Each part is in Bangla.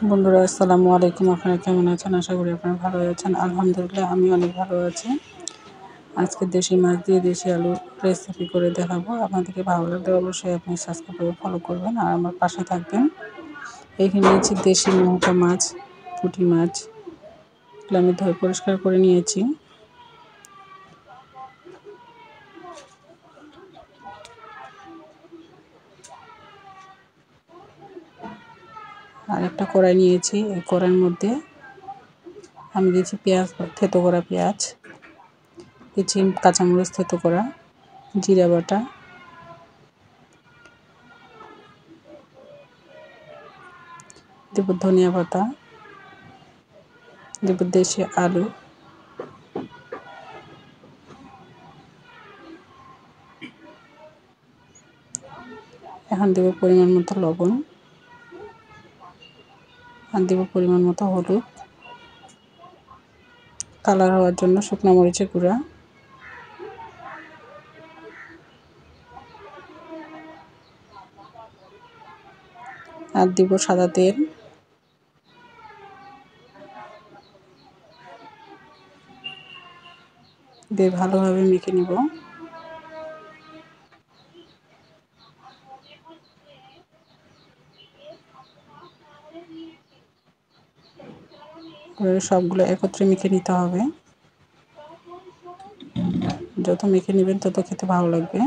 বন্ধুরা আসসালামু আলাইকুম। আপনারা কেমন আছেন? আশা করি আপনারা ভালো আছেন। আলহামদুলিল্লাহ আমি অনেক ভালো আছি। আজকে দেশি মাছ দিয়ে দেশি আলু রেসিপি করে দেখাবো। আপনাদেরকে ভালো লাগলে অবশ্যই আপনি সাবস্ক্রাইব করে ফলো করবেন আর আমার পাশে থাকবেন। এখানে নিয়েছি দেশি মৌটা মাছ, পুঁটি মাছ, এগুলো আমি ধুয়ে পরিষ্কার করে নিয়েছি। আর একটা কড়াই নিয়েছি। এই কড়াইয়ের মধ্যে আমি দিয়েছি পেঁয়াজ, থেতো করা পেঁয়াজ, দিয়েছি কাঁচামরিচ থেতো করা, জিরা বাটা, দেব ধনিয়া পাতা, দেব দেশি আলু, এখন দেব পরিমাণ মতো লবণ, আর দেব পরিমাণ মতো হলুদ, কালার হওয়ার জন্য শুকনো মরিচের গুঁড়া, আর দিব সাদা তেল। দিয়ে ভালোভাবে মেখে নিব। সবগুলো একত্রে মেখে নিতে হবে। যত মেখে নেবেন তত খেতে ভালো লাগবে।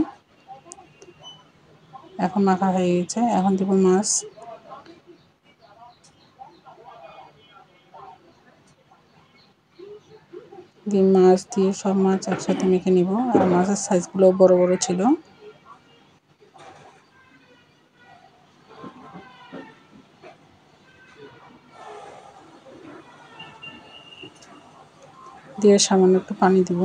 এখন মাখা হয়ে গেছে। এখন দিব মাছ। মাছ দিয়ে সব মাছ একসাথে মেখে নিব। আর মাছের সাইজগুলো বড় বড় ছিল। দিয়ে সামান্য একটু পানি দিব।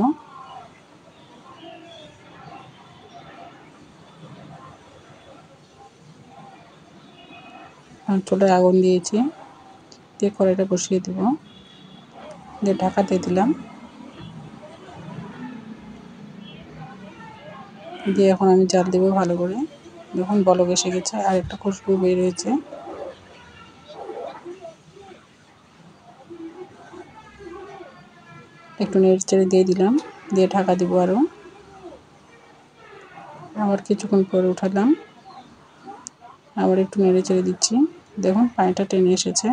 চুলায় আগুন দিয়েছি। দিয়ে কড়াইটা বসিয়ে দিব। দিয়ে ঢাকা দিয়ে দিলাম। দিয়ে এখন আমি জাল দেবো ভালো করে। যখন বলক এসে গেছে আর একটা খুশবু বের হয়েছে, একটু নেড়েচেড়ে দিয়ে দিলাম। দিয়ে ঢাকা দিব আরও। আবার কিছুক্ষণ পরে উঠালাম। আবার একটু নেড়েচেড়ে দিচ্ছি। দেখুন পানিটা টেনে এসেছে।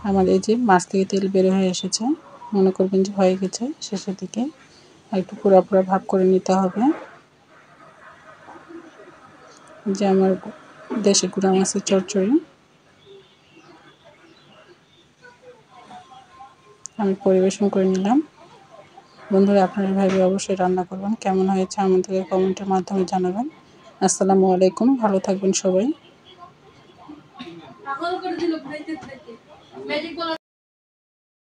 আমার এই যে মাছ থেকে তেল বের হয়ে এসেছে। মনে করবেন যে হয়ে গেছে শেষের দিকে। আর একটু পুরা পুরা ভাব করে নিতে হবে। যে আমার দেশি গুঁড়া মাছের চচ্চড়ি আমি পরিবেশন করে নিলাম। বন্ধুরা আপনারা এভাবে অবশ্যই রান্না করবেন। কেমন হয়েছে আমাদেরকে কমেন্টের মাধ্যমে জানাবেন। আসসালামু আলাইকুম। ভালো থাকবেন সবাই।